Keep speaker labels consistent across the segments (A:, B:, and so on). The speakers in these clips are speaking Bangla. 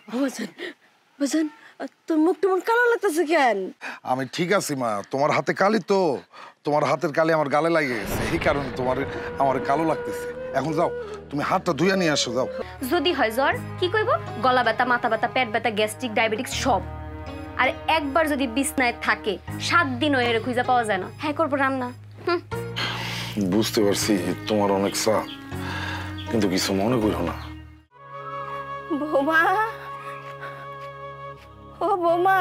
A: বাজান বাজান তোর মুখ টুমন কালো লাগতেছে কেন?
B: আমি ঠিক আছি মা, তোমার হাতে কালি তো, তোমার হাতের কালি আমার গালে লাগে গেছে, এই কারণে আমার কালো লাগতেছে। এখন যাও তুমি হাতটা ধুইয়া নিয়ে আসো, যাও।
C: যদি হয় জ্বর কি কইব? গলা ব্যথা, মাথা ব্যথা, পেট ব্যথা, গ্যাস্ট্রিক, ডায়াবেটিক্স সব। আর একবার যদি বিছনায় থাকে 7 দিন এর খুঁজে পাওয়া যায় না, হ্যাঁ করবো রান্না।
B: বুঝতে পারছি তোমার অনেক চাপ, কিন্তু কিছু মনে করো না।
A: বৌমা, ও বৌমা,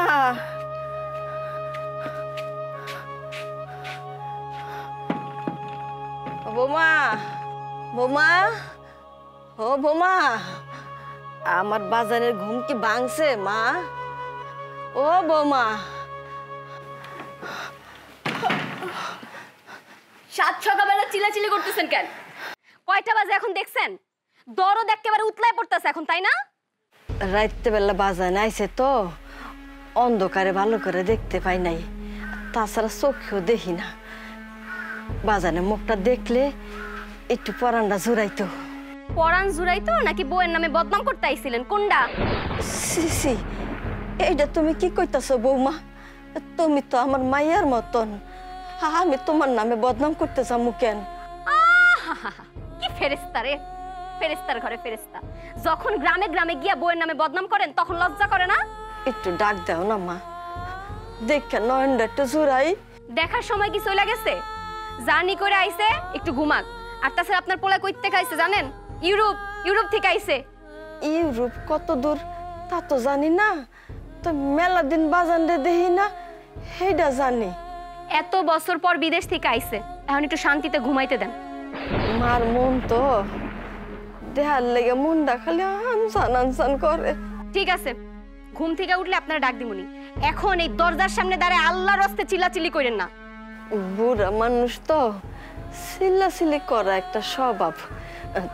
A: বৌমা, বৌমা, ও বৌমা, আমার বাজারের ঘুম কি ভাঙছে মা? ও বৌমা,
C: সাত সকালবেলা চিল্লাচিল্লি করতেছেন কেন? কয়টা বাজে এখন দেখছেন? দরদ একেবারে উতলায় পড়তেছে এখন, তাই না?
A: রাইতে বেলা বাজান আইছে তো, অন্ধকারে ভালো করে দেখতে পাই নাই, তাছাড়া চোখেও দেখি না। বাজানের মুখটা দেখলে একটু পরানটা জুড়াইতো।
C: পরাণ জুড়াইতো নাকি বউয়ের নামে বদনাম করতে আইছিলেন? কোনটা?
A: সিসি, এইটা তুমি কি কইতাছো বৌমা? তুমি তো আমার মাইয়ার মতন, আমি তোমার নামে বদনাম করতে যাবো কেন?
C: কি ফেরেস্তা রে, ফেরেস্তার ঘরে ফেরেস্তা। যখন গ্রামে গ্রামে গিয়া বউয়ের নামে বদনাম করেন তখন লজ্জা করে না?
A: একটু ডাক দাও না মা, দেখে নয়নটা একটু জুড়াই।
C: দেখার সময় কি চলে গেছে? জার্নি করে আইছে, একটু ঘুমাক। আর তাছাড়া আপনার পোলা কই থেকে আইছে জানেন? ইউরোপ থেকে আইছে।
A: ইউরোপ কত দূর তা তো জানি না, তো মেলা দিন বাজান রে দেখি না, সেইটা জানি।
C: এত বছর পর বিদেশ থেকে আইছে, এখন একটু শান্তিতে ঘুমাইতে দেন।
A: মার মন তো দেহার লেগে মনটা খালি আনসান আনসান করে।
C: ঠিক আছে, ঘুম থেকে উঠলে আপনারা ডাক দিমুনি। এখন এই দরজার সামনে দাঁড়ায় আল্লাহর রাস্তে চিল্লাচিল্লি করেন না।
A: বুড়া মানুষ তো, চিল্লাচিল্লি করা একটা স্বভাব।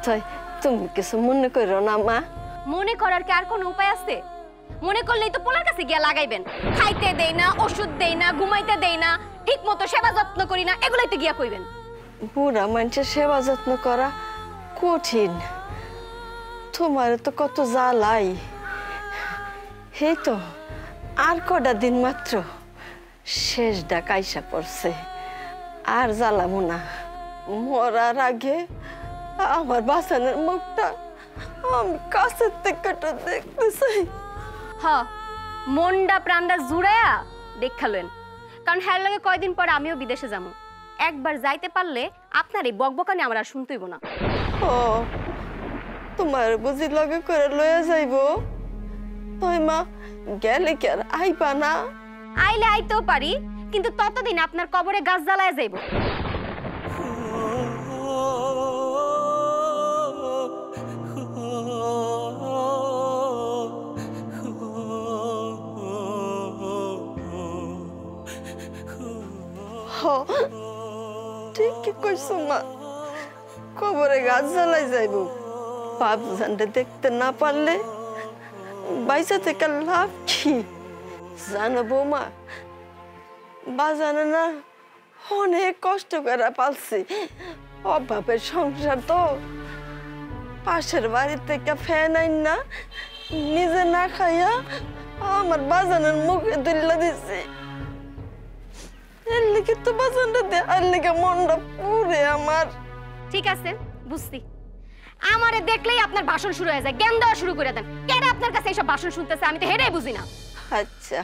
A: তাই তুমি কিছু মনে করো না মা।
C: মনে করার কি আর কোনো উপায় আছে? মনে করলেই তো পোলার কাছে গিয়া লাগাইবেন। খাইতে দেই না, ওষুধ দেই না, ঘুমাইতে দেই না, ঠিক মতো সেবা যত্ন করি না, এগুলাই তো গিয়া কইবেন।
A: বুড়া মানুষের সেবা যত্ন করা কঠিন, তোমার তো কত জ্বালাই। এই তো আর কটা দিন মাত্র, শেষ ডাক আইসা পড়ছে, আর জ্বালামো না। মরার আগে আমার বাসানের মুখটা আমি কাছের থেকে দেখতে চাই।
C: হ্যাঁ, মনটা প্রাণটা জুড়ায়া দেখালেন, কারণ হ্যার লাগে কয়দিন পর আমিও বিদেশে যাবো। একবার যাইতে পারলে আপনার এই বকবকানি আমরা আর শুনতেইব না।
A: ও তোমার বুঝি লগে করে লয়ে যাইব? তুই মা গেলে কি আর আইবা না?
C: আইলে আইতেও পারি, কিন্তু ততদিন আপনার কবরে গাছ জ্বালায় যাইব।
A: ঠিকই কইছো মা, কবরে গাছ জ্বালাই যাইব। বাপ জানতে দেখতে না পারলে বাইসা থেকে লাভ কি? জানো বৌমা, বাজানো না অনেক কষ্ট করে পালছি, অভাবের সংসার তো। পাশের বাড়ি থেকে ফ্যান আইন না, নিজে না খাইয়া আমার বাজানের মুখে দিল্লা দিছি। এর লেগে তো বাজানটা দেওয়ার লেগে মনটা পুরে আমার।
C: ঠিক আছে, বুঝছি। আমারে দেখলেই আপনার ভাষণ শুরু হয়ে যায়, জ্ঞান দেওয়া শুরু করে দেন। কেন আপনার কাছে এইসব ভাষণ শুনতেছে? আমি তো হেরেই বুঝি না।
A: আচ্ছা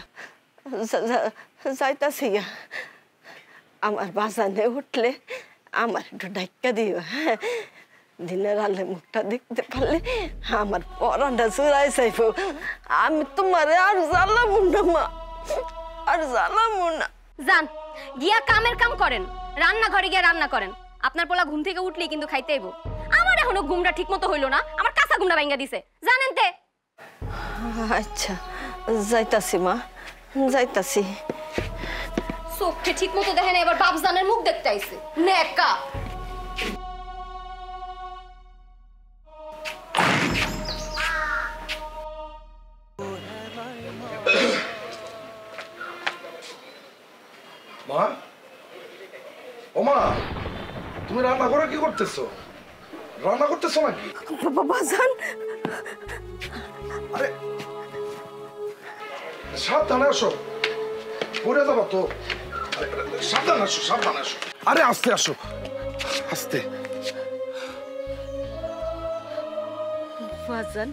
A: যাইতাছি, আমার বাজানে উঠলে আমার একটু ডাক্কা দিও। দিনের আলে মুখটা দেখতে পারলে আমার পরানটা চুরাই চাইব। আমি তোমারে আর জ্বালাবো না মা, আর জ্বালাবো না।
C: যান গিয়া কামের কাম করেন, রান্নাঘরে গিয়া রান্না করেন। আপনার পোলা ঘুম থেকে উঠলেই কিন্তু খাইতে আইব। আমার এখনো ঘুমটা ঠিক মতো হইলো না, আমার কাঁচা ঘুমটা ভাঙ্গা দিছে জানেন তে।
A: আচ্ছা যাইতাছি মা, যাইতাছি।
C: চোখে ঠিক মতো দেখেন, এবার বাপজানের মুখ দেখতে আইছে নেকা।
B: মা, ও মা, তুমি রান্না করে কি করতেছো? রান্না করতেছো নাকি?
A: বাজান,
B: আরে সাবধানে আসো, পড়ে যাবো তো। সাবধানে আসো, সাবধানে আসো। আরে আস্তে আসো, আস্তে।
A: বাজান,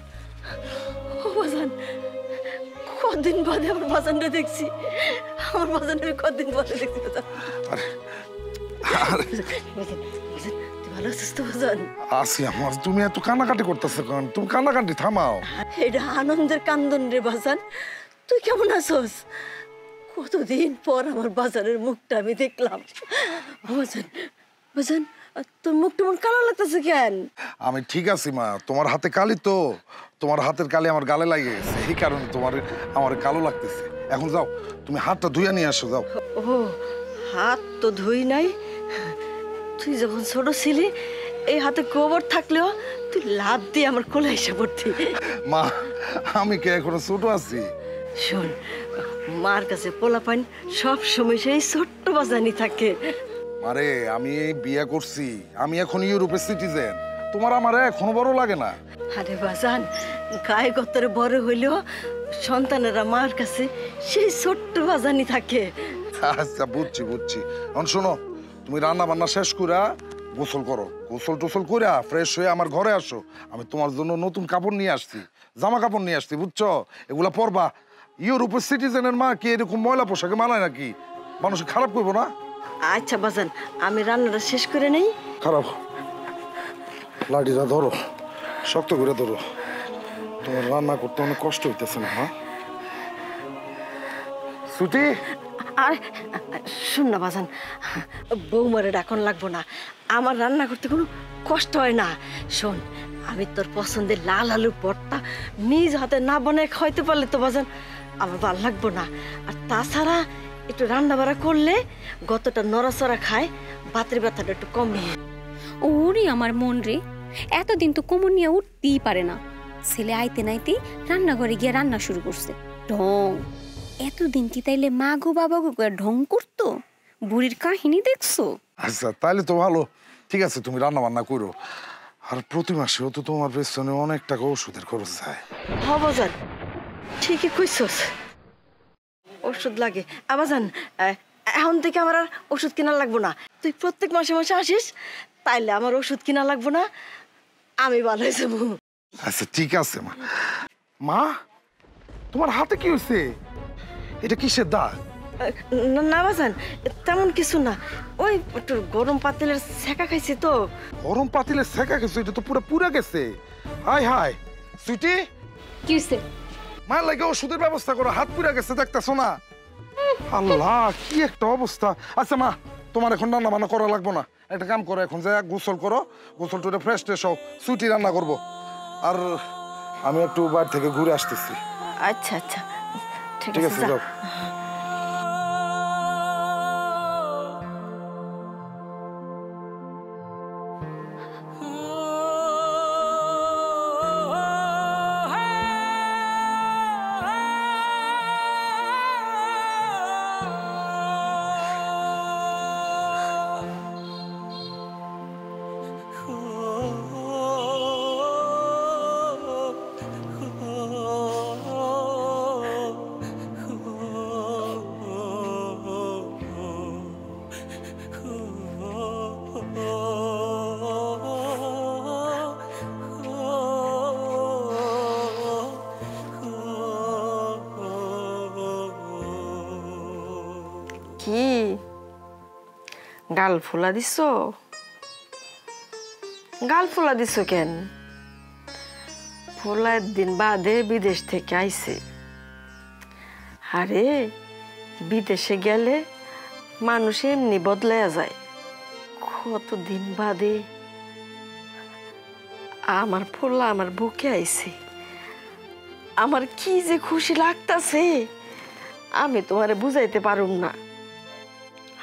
A: ও বাজান, কদিন বাদে আমার বাজানটা দেখছি। আমার বাজান আমি কদিন বাদে দেখছি বাজান।
B: আরে আরে
A: বাজান, বাজান, তুই ভালো আছিস তো বাজান?
B: আসি আমার, তুমি এত কান্নাকাটি করতেছো কেন? তুমি কান্নাকাটি থামাও।
A: এটা আনন্দের কান্দন রে বাজান। তুই কেমন আছোস? কতদিন পর আমার বাজারের মুখটা আমি দেখলাম। বাজান, বাজান, তোর মুখটা মন কালো লাগতেছে কেন?
B: আমি ঠিক আছি মা, তোমার হাতে কালি তো, তোমার হাতের কালি আমার গালে লাগে গেছে, এই কারণে আমার কালো লাগতেছে। এখন যাও, তুমি হাতটা ধুইয়া নিয়ে আসো, যাও।
A: ও, হাত তো ধুই নাই। তুই যখন ছোট ছিলি এই হাতে গোবর থাকলেও তুই লাভ দিয়ে আমার কোলে এসে পড়তি।
B: মা, আমি কে এখনো ছোট আছি?
A: শোন, মার কাছে পোলাপাইন সব সময় সেই ছোট্ট বাজানি থাকে।
B: আরে আমি এই বিয়ে করছি, আমি এখন ইউরোপের সিটিজেন, তোমার আমার এখনো বড় লাগে না?
A: আরে বাজান, গায়ে গতরে বড় হইলেও সন্তানেরা মার কাছে সেই ছোট্ট বাজানি থাকে।
B: আচ্ছা বুঝছি বুঝছি। এখন শোনো, তুমি রান্না বান্না শেষ কইরা গোসল করো, গোসল টোসল কইরা ফ্রেশ হয়ে আমার ঘরে আসো। আমি তোমার জন্য নতুন কাপড় নিয়ে আসছি, জামা কাপড় নিয়ে আসছি, বুঝছো? এগুলা পরবা। ইউরোপের সিটিজেনের মা কি এরকম ময়লা পোশাকে মানায় নাকি? মানুষ খারাপ করবো না?
A: আচ্ছা বাজান, আমি রান্নাটা শেষ করে নেই।
B: খারাপ, লাঠিটা ধরো, শক্ত করে ধরো। তোমার রান্না করতে অনেক কষ্ট হইতেছে না? হ্যাঁ সুটি,
A: আর শুন না বাজান, বৌমারে ডাকন লাগবো না, আমার রান্না করতে কোনো কষ্ট হয় না। শোন, আমি তোর পছন্দের লাল আলু ভর্তা নিজ হাতে না বানায় খাইতে পারলে তো বাজান আমার ভালো লাগবো না। আর তাছাড়া একটু রান্না বাড়া করলে গতটা নড়াচড়া খায়, বাতের ব্যথাটা একটু কমে।
C: ওরে আমার মন রে, এতদিন তো কোমর নিয়ে উঠতেই পারে না। ছেলে আইতে নাইতে রান্নাঘরে গিয়ে রান্না শুরু করছে। ঢং, এতদিন কি তাইলে মা গো বাবা গো ঢং করতো? বুড়ির কাহিনী দেখছো?
B: আচ্ছা তাহলে তো ভালো। ঠিক আছে, তুমি রান্না বান্না করো। আর প্রতি মাসেও তো তোমার পেছনে অনেক টাকা ওষুধের খরচ যায়।
A: হ বাজান, ঠিকই কইছস, ওষুধ লাগে। আবাজান, এখন থেকে আমার আর ওষুধ কেনা লাগবো না। তুই প্রত্যেক মাসে মাসে আসিস, তাইলে আমার ওষুধ কিনা লাগবো না, আমি ভালো হয়ে যাবো।
B: আচ্ছা ঠিক আছে মা। মা, তোমার হাতে কি হয়েছে? এটা কিসের দাগ?
A: না বাজান, তেমন কিছু না, ওই একটু গরম পাতিলের সেকা খাইছি তো।
B: গরম পাতিলে সেকা গেছে, এটা তো পুরো পুড়ে গেছে। হাই হাই সুইটি,
C: কি হইছে?
B: মায়ের লাগে ওষুধের ব্যবস্থা করো, হাত পুড়ে গেছে দেখতেছো না? আল্লাহ, কি একটা অবস্থা। আচ্ছা মা, তোমার এখন রান্না বান্না করা লাগবো না, একটা কাম করো, এখন যাই গোসল করো, গোসল টুটে ফ্রেশ ট্রেশ হও, সুইটি রান্না করবো। আর আমি একটু বাইরে থেকে ঘুরে আসতেছি।
A: আচ্ছা আচ্ছা, ঠিক
B: ঠিক
A: আছে
B: আছে,
A: যা।
B: যাও।
A: কি গাল ফুলা দিছ? গাল ফুলা দিছ কেন? ফুলা দিন বাদে বিদেশ থেকে আইছে। আরে বিদেশে গেলে মানুষ এমনি বদলায়া যায়। কতদিন বাদে আমার ফুলা আমার বুকে আইছে, আমার কি যে খুশি লাগতাছে আমি তোমারে বুঝাইতে পারুম না।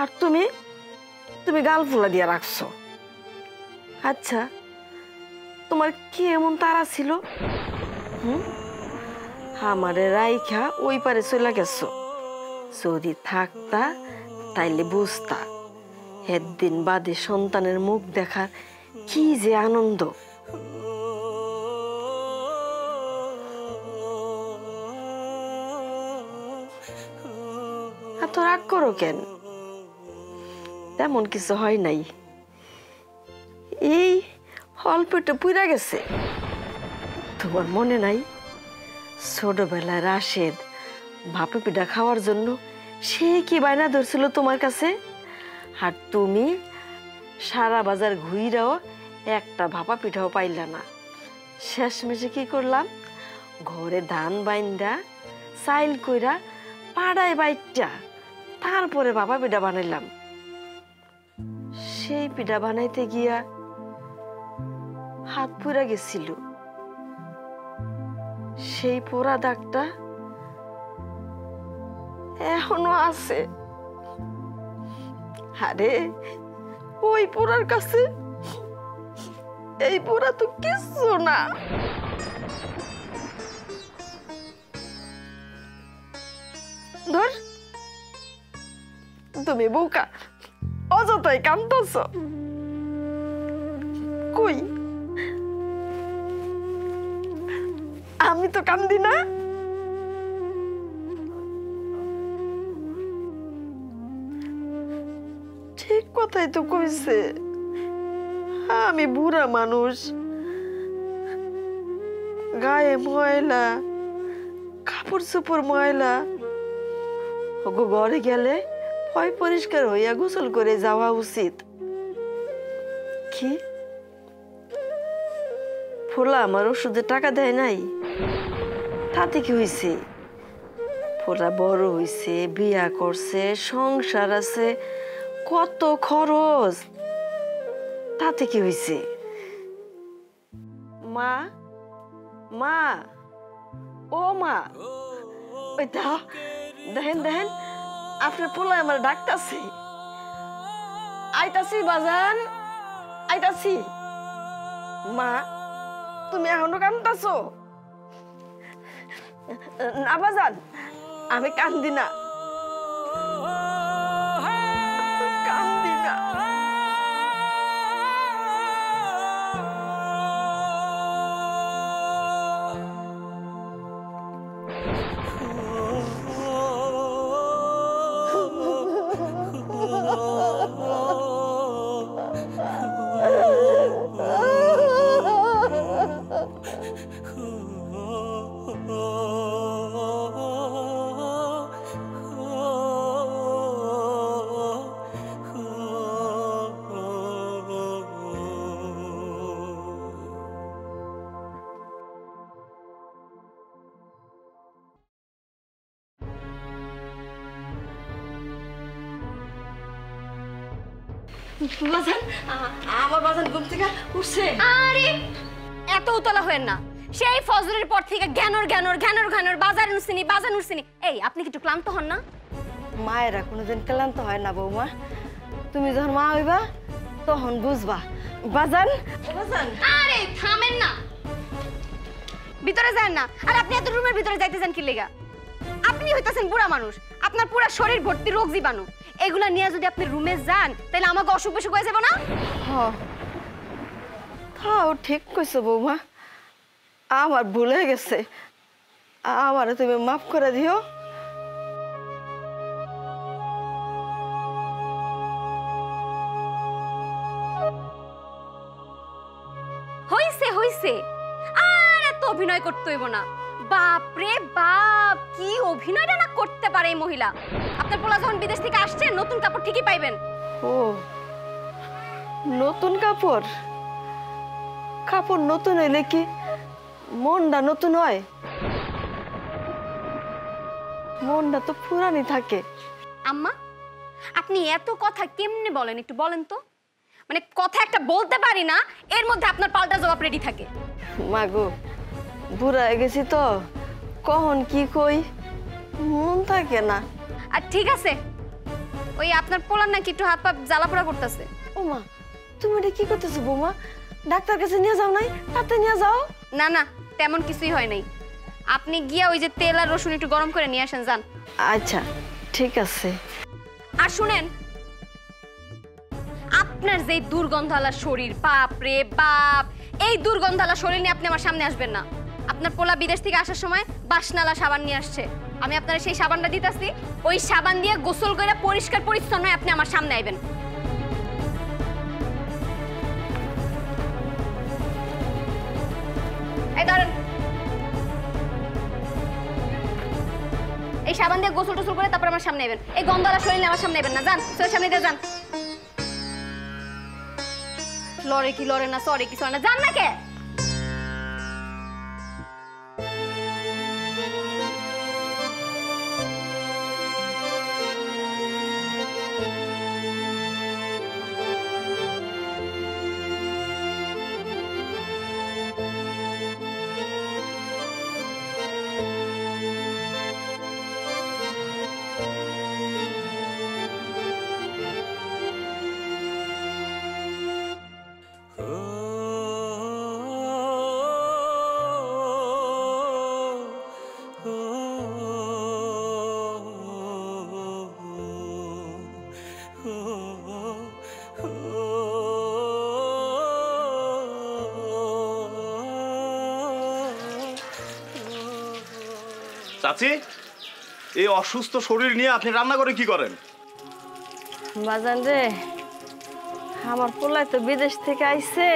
A: আর তুমি তুমি গাল ফুলা দিয়া রাখছো। আচ্ছা, তোমার কি এমন তাড়া ছিল আমারে রাইখা ওই পারে চলে গেছো? যদি থাকতা তাইলে বুঝতা একদিন বাদে সন্তানের মুখ দেখার কি যে আনন্দ। এত রাগ করো কেন? তেমন কিছু হয় নাই, এই অল্প একটু পুড়া গেছে। তোমার মনে নাই ছোটবেলায় রাশেদ ভাপে পিঠা খাওয়ার জন্য সে কি বায়না ধরছিল তোমার কাছে, আর তুমি সারা বাজার ঘুইরাও একটা ভাপা পিঠাও পাইলা না। শেষমেশে কি করলাম, ঘরে ধান বাইন্দা চাইল কইরা পাড়ায় বাইটা তারপরে ভাপা পিঠা বানাইলাম। সেই পিঠা বানাইতে গিয়া হাত পুড়া গেছিল, সেই পোড়া দাগটা এখনো আছে। আরে ওই পোড়ার কাছে এই পোড়া তো কিছু না। ধর, তুমি বোকা, অযথাই কাঁদতেছ। কই, আমি তো কান্দি না। ঠিক কথাই তো কইছে, আমি বুড়া মানুষ, গায়ে ময়লা, কাপড় চোপড় ময়লা। ঘরে গেলে পয় পরিষ্কার হইয়া গোসল করে যাওয়া উচিত। কি ফোলা আমার ওষুধে টাকা দেয় নাই, তাতে কি হয়েছে? ফোলা বড় হইছে, বিয়া করছে, সংসার আছে, কত খরচ, তাতে কি হয়েছে? মা, মা, ও মা, ওই দেখেন দেখেন আপনার পোলা আমার ডাকতাছে। আইতাছি বাজান, আইতাছি। মা, তুমি এখনো কান্দাছো? না বাজান, আমি কান্দি না, কান্দি না। বাজান, আমার বাজান ঘুম থেকে উঠছে।
C: আরে এত উতলা হয়েন না, সেই ফজরের পর থেকে জ্ঞানর জ্ঞানর জ্ঞানর জ্ঞানর, বাজার উঠছিনি বাজার উঠছিনি। এই আপনি কি একটু ক্লান্ত হন না?
A: মায়েরা কোনোদিন ক্লান্ত হয় না বৌমা, তুমি যখন মা হইবা তখন বুঝবা। বাজান, বাজান।
C: আরে থামেন না, ভিতরে যান না। আর আপনি এত রুমের ভিতরে যাইতে যান কি লেগা? আপনি হইতাছেন বুড়া মানুষ, আপনার পুরো শরীর ভর্তি রোগ জীবাণু। এগুলা নিয়ে যদি আপনি রুমে যান তাহলে আমাকে অসুখ বিসুখ হয়ে যাবে না?
A: তাও ঠিক কইছো বৌমা, আমার ভুল হয়ে গেছে, আমারে তুমি মাফ করে দিও।
C: হইছে হইছে, আর এত অভিনয় করতে হইব না। বাপ রে বাপ, কি অভিনয়টা না করতে পারে এই মহিলা। আপনার পোলা যখন বিদেশ থেকে আসছে নতুন কাপড় ঠিকই পাইবেন।
A: ও, নতুন কাপড়? কাপড় নতুন হইলে কি মনটা নতুন হয়? মনটা তো পুরানি থাকে।
C: আম্মা, আপনি এত কথা কেমনে বলেন একটু বলেন তো? মানে কথা একটা বলতে পারি না, এর মধ্যে আপনার পাল্টা জবাব রেডি থাকে।
A: মাগো, বুড়া হয়ে গেছি তো, কখন কি কই মন থাকে না।
C: আর ঠিক আছে, ওই আপনার পোলার নাকি একটু হাত পা জ্বালাপোড়া করতেছে।
A: ও মা, তুমি এটা কি করতেছো বৌমা? ডাক্তার কাছে নিয়ে যাও নাই? তাতে নিয়ে যাও।
C: না না, তেমন কিছুই হয় নাই। আপনি গিয়া ওই যে তেল আর রসুন একটু গরম করে নিয়ে আসেন, যান।
A: আচ্ছা ঠিক আছে।
C: আর শুনেন, আপনার যে দুর্গন্ধালা শরীর, বাপ রে বাপ, এই দুর্গন্ধালা শরীর নিয়ে আপনি আমার সামনে আসবেন না। আপনার পোলা বিদেশ থেকে আসার সময় বাসনালা সাবান নিয়ে আসছে। আমি আপনারা সেই সাবানটা দিতেছি, ওই সাবান দিয়ে গোসল করে পরিষ্কার পরিচ্ছন্ন আপনি আমার সামনে আইবেন। এই ধরেন, এই সাবান দিয়ে গোসল টোসল করে তারপর আমার সামনে আইবেন। এই গন্ধওয়ালা শরীরে আমার সামনে আইবেন না, যান সোর সামনে দিয়ে যান। লড়ে কি লড়ে না, সরি কি সরে না, যান না কে।
D: চাচি, এই অসুস্থ শরীর নিয়ে আপনি রান্না করে কি করেন?
A: বাজান রে, আমার পোলাই তো বিদেশ থেকে আইছে,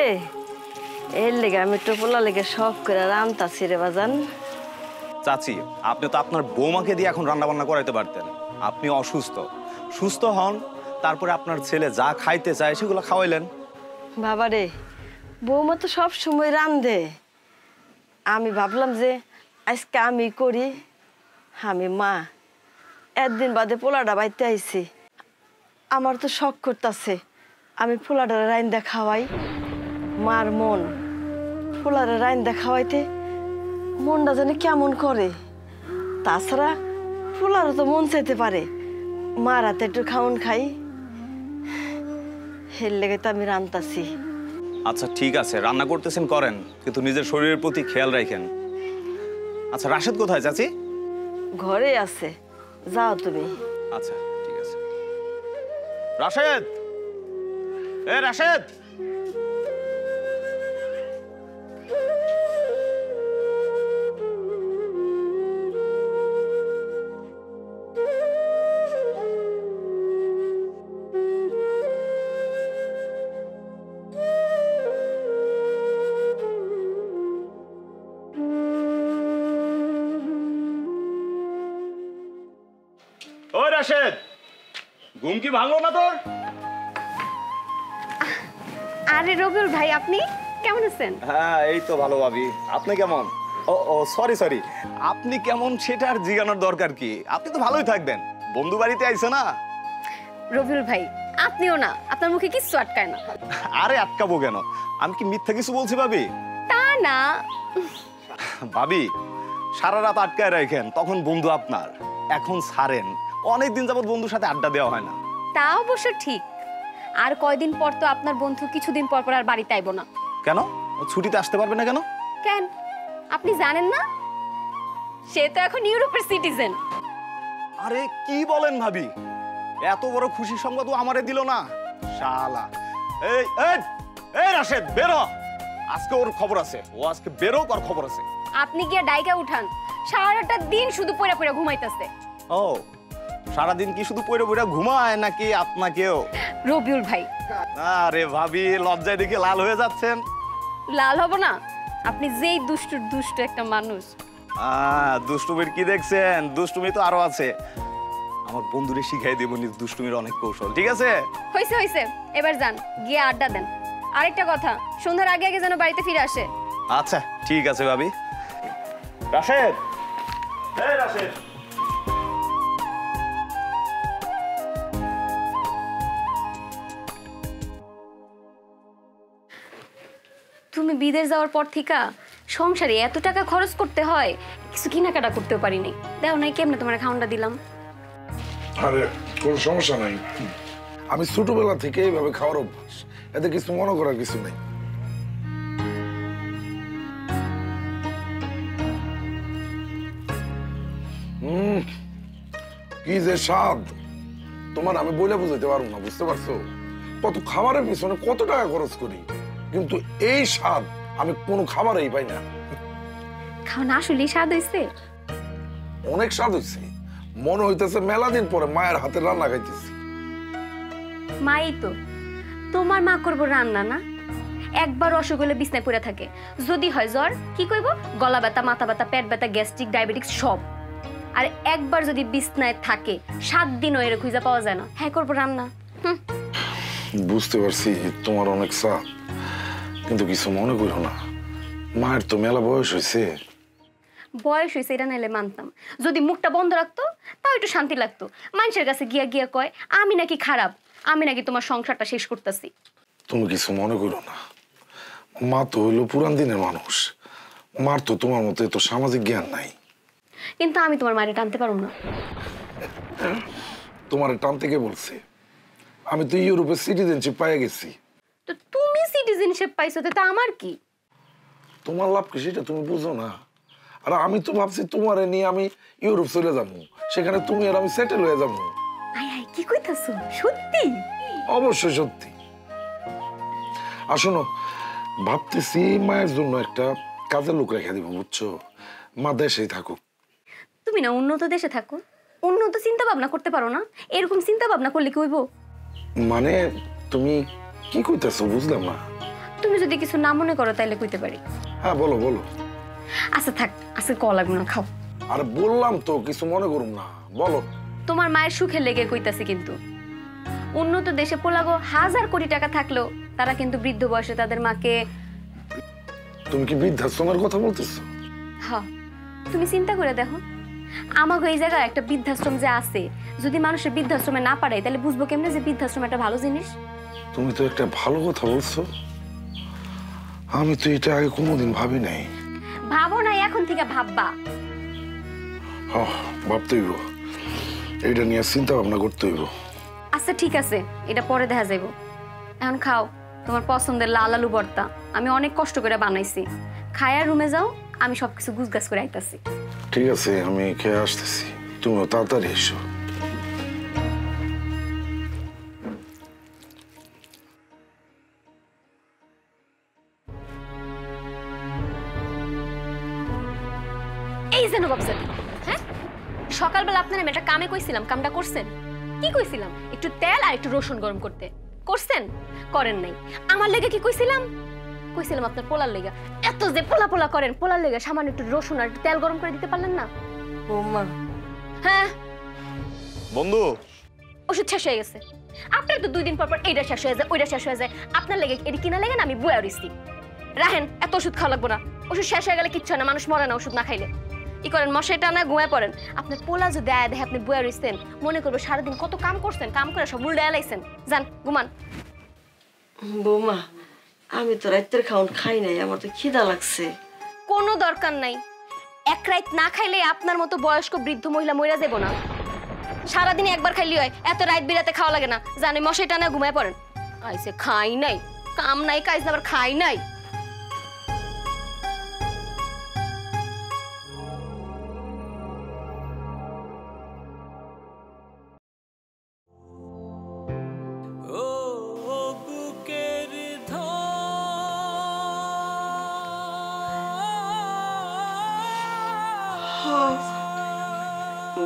A: এর লেগে আমি একটু পোলা লেগে শখ করে রান্তাছি রে বাজান।
D: চাচি, আপনি তো আপনার বৌমাকে দিয়ে এখন রান্না বান্না করাইতে পারতেন। আপনি অসুস্থ, সুস্থ হন, তারপরে আপনার ছেলে যা খাইতে চায় সেগুলো খাওয়াইলেন।
A: বাবা রে, বৌমা তো সব সময় রান্ধে, আমি ভাবলাম যে আজকে আমি করি। আমি মা একদিন বাদে পোলাটা বাইতে আইছি, আমার তো শখ করতেছে আমি পোলাটা রাইন্দা খাওয়াই। মার মন পোলারে রাইন্দা খাওয়াইতে মনটা জানি কেমন করে। তাছাড়া পোলারও তো মন চাইতে পারে মার হাতে একটু খাওন খাই, এর লেগে তো আমি রান্তাছি।
D: আচ্ছা ঠিক আছে, রান্না করতেছেন করেন, কিন্তু নিজের শরীরের প্রতি খেয়াল রাখেন। আচ্ছা রাশেদ কোথায় চাচি?
A: ঘরে আছে, যাও তুমি।
D: আচ্ছা ঠিক আছে। রাশেদ, এ রাশেদ, ও রাশেদ, ঘুম কি ভাঙলো না তোর?
C: আরে রবিউল ভাই, আপনি কেমন আছেন?
D: হ্যাঁ এই তো ভালো ভাবি, আপনি কেমন? ও সরি সরি, আপনি কেমন সেটা আর জিজ্ঞানোর দরকার কি, আপনি তো ভালোই থাকবেন, বন্ধু বাড়িতে আইছে না।
C: রবিউল ভাই আপনিও না, আপনার মুখে কিচ্ছু আটকায় না।
D: আরে আটকাবো কেন, আমি কি মিথ্যা কিছু বলছি ভাবি?
C: তা না
D: ভাবি, সারা রাত আটকায় রাখেন, তখন বন্ধু আপনার, এখন ছাড়েন, অনেকদিন যাবত বন্ধুর সাথে আড্ডা দেওয়া হয় না।
C: তা অবশ্য ঠিক, আর কয়দিন পর তো আপনার বন্ধু কিছুদিন পর পর আর বাড়িতে আইব না।
D: কেন, ছুটিতে আসতে পারবে না কেন?
C: কেন আপনি জানেন না, সে তো এখন ইউরোপের সিটিজেন।
D: আরে কি বলেন ভাবি, এত বড় খুশি সংবাদ ও আমারে দিল না, শালা। এই এই এই রাশেদ বেরো, আজকে ওর খবর আছে, ও আজকে বেরো, আর খবর আছে।
C: আপনি গিয়ে ডাইকা উঠান, সারাটা দিন শুধু পড়ে পড়ে ঘুমাইতেছে।
D: ও সারাদিন কি শুধু পড়ে পড়ে ঘুমায় নাকি আপনাকেও?
C: রবিউল ভাই,
D: আরে ভাবি লজ্জায় দেখে লাল হয়ে যাচ্ছেন।
C: লাল হব না, আপনি যেই দুষ্ট একটা মানুষ।
D: দুষ্টুমির কি দেখছেন, দুষ্টুমি তো আরো আছে, আমার বন্ধুরে শিখাই দেব দুষ্টুমির অনেক কৌশল, ঠিক আছে?
C: হইছে হইছে, এবার যান গিয়ে আড্ডা দেন। আরেকটা কথা, সন্ধ্যার আগে আগে যেন বাড়িতে ফিরে আসে।
D: আচ্ছা ঠিক আছে ভাবি। রাশেদ, এই রাশেদ,
C: তুমি বিদেশ যাওয়ার পর থেকে সংসারে এত টাকা খরচ করতে হয়, কিছু কেনাকাটা করতেও পারিনি। দেখো নাই কেমনে তোমার খাওয়ানটা দিলাম।
B: আরে কোনো সমস্যা নাই, আমি ছোটবেলা থেকে এইভাবে খাওয়ার অভ্যাস, এতে কিছু মনে করার কিছু নেই। কি যে স্বাদ, তোমার আমি বলে বুঝাইতে পারবো না, বুঝতে পারছো? কত খাবারের পিছনে কত টাকা খরচ করি, কিন্তু এই স্বাদ আমি কোনো খাবারেই পাই না।
C: খাওয়া আসলেই স্বাদ হয়েছে?
B: অনেক স্বাদ হয়েছে, মনে হইতেছে মেলা দিন পরে মায়ের হাতের রান্না খাইতেছি।
C: মাই তো, তোমার মা করবো রান্না না? একবার অসুখ হলে বিছনায় পড়ে থাকে, যদি হয় জ্বর কি করবো, গলা ব্যথা, মাথা ব্যথা, পেট ব্যথা, গ্যাস্ট্রিক, ডায়াবেটিক্স সব। আর একবার যদি বিছনায় থাকে 7 দিনও এর খুঁজে পাওয়া যায় না, হ্যাঁ করবো রান্না।
B: বুঝতে পারছি তোমার অনেক চাপ, কিন্তু কিছু মনে করো না, মায়ের তো মেলা বয়স হয়েছে।
C: বয়স হয়েছে এটা নাইলে মানতাম, যদি মুখটা বন্ধ রাখতো তাও একটু শান্তি লাগতো। মানুষের কাছে গিয়া গিয়া কয় আমি নাকি খারাপ, আমি নাকি তোমার সংসারটা শেষ করতেছি।
B: তুমি কিছু মনে করো না, মা তো হইলো পুরান দিনের মানুষ, মার তো তোমার মতো এত সামাজিক জ্ঞান নাই।
C: কিন্তু আমি তোমার মায়ের টানতে পারবো না।
B: তোমার টানতে কে বলছে? আমি তো ইউরোপের সিটিজেনশিপ পাইয়া গেছি।
C: তো তুমি সিটিজেনশিপ পাইছো, তা আমার কি?
B: তোমার লাভ কি সেটা তুমি বুঝো না? আর আমি তো ভাবছি তোমারে নিয়ে আমি ইউরোপ চলে যাবো, সেখানে তুমি আর আমি সেটেল হয়ে যাবো।
C: আয় আয়, কি কইতাছো? সত্যি?
B: অবশ্যই সত্যি। আর শোনো, ভাবতেছি মায়ের জন্য একটা কাজের লোক রেখে দিব, বুঝছো? মা দেশেই থাকুক।
C: তুমি না উন্নত দেশে থাকো, উন্নত চিন্তা ভাবনা করতে পারো না? এরকম চিন্তা ভাবনা করলে কি হইব?
B: মানে তুমি কি কইতাছো বুঝলাম না।
C: তুমি যদি কিছু না মনে করো তাইলে কইতে পারি।
B: হ্যাঁ বলো বলো।
C: আচ্ছা থাক, আজকে কল লাগবে না, খাও।
B: আর বললাম তো কিছু মনে করুম না, বলো।
C: তোমার মায়ের সুখে লেগে কইতাছি, কিন্তু উন্নত দেশে পোলাগো 1000 কোটি টাকা থাকলেও তারা কিন্তু বৃদ্ধ বয়সে তাদের মাকে।
B: তুমি কি বৃদ্ধাশ্রমের কথা বলতেছো?
C: হ্যাঁ, তুমি চিন্তা করে দেখো, আমাকে এই জায়গায় একটা বৃদ্ধাশ্রম যে আছে, যদি মানুষের বৃদ্ধাশ্রমে না পারে তাহলে বুঝবো কেমনে যে বৃদ্ধাশ্রম একটা ভালো জিনিস?
B: তুমি তো একটা ভালো কথা বলছো, আমি তো এটা আগে কোনোদিন ভাবি নাই।
C: ভাবো না, এখন থেকে ভাববা।
B: ভাবতে হইব, এটা নিয়ে চিন্তা ভাবনা করতে হইব।
C: আচ্ছা ঠিক আছে, এটা পরে দেখা যাইব। এখন খাও তোমার পছন্দের লাল আলু ভর্তা, আমি অনেক কষ্ট করে বানাইছি। খায়ার রুমে যাও, আমি সবকিছু গুছগাছ করে আইতাছি।
B: ঠিক আছে, আমি খেয়ে আসতেছি, তুমিও তাড়াতাড়ি এসো।
C: এই যে নবাব জাদি, হ্যাঁ সকালবেলা আপনার আমি একটা কামে কইছিলাম, কামটা করছেন? কি কইছিলাম? একটু তেল আর একটু রসুন গরম করতে, করছেন? করেন নাই। আমার লেগে কি কইছিলাম? কইছিলাম আপনার পোলার লেগে। এত যে পোলা পোলা করেন, পোলার লেগে সামান্য একটু রসুন আর একটু তেল গরম করে দিতে পারলেন না?
A: বৌমা,
C: হ্যাঁ
D: বন্ধু,
C: ওষুধ শেষ হয়ে গেছে। আপনার তো 2 দিন পর পর এইটা শেষ হয়ে যায়, ওইটা শেষ হয়ে যায়। আপনার লেগে এটি কিনা লেগে না আমি বুয়া উড়িছি। রাহেন, এত ওষুধ খাওয়া লাগবো না। ওষুধ শেষ হয়ে গেলে কিচ্ছু হয় না, মানুষ মরে না ওষুধ না খাইলে। ই করেন, মশাই টানা ঘুমায় পড়েন। আপনার পোলা যদি আয় দেখে আপনি বুয়া উড়িছেন, মনে করবো সারাদিন কত কাম করছেন, কাম করে সব উল্টে এলাইছেন। যান ঘুমান।
A: বৌমা, আমি তো রাতের খাওন খাই নাই, আমার তো খিদা লাগছে।
C: কোনো দরকার নাই, এক রাত না খাইলে আপনার মতো বয়স্ক বৃদ্ধ মহিলা মইরা যাবো না। সারাদিনে একবার খাইলি হয়, এত রাত বিরাতে খাওয়া লাগে না। জানে মশাই টানা ঘুমায় পড়েন। আইসে খাই নাই, কাম নাই, কাজ না, আবার খাই নাই।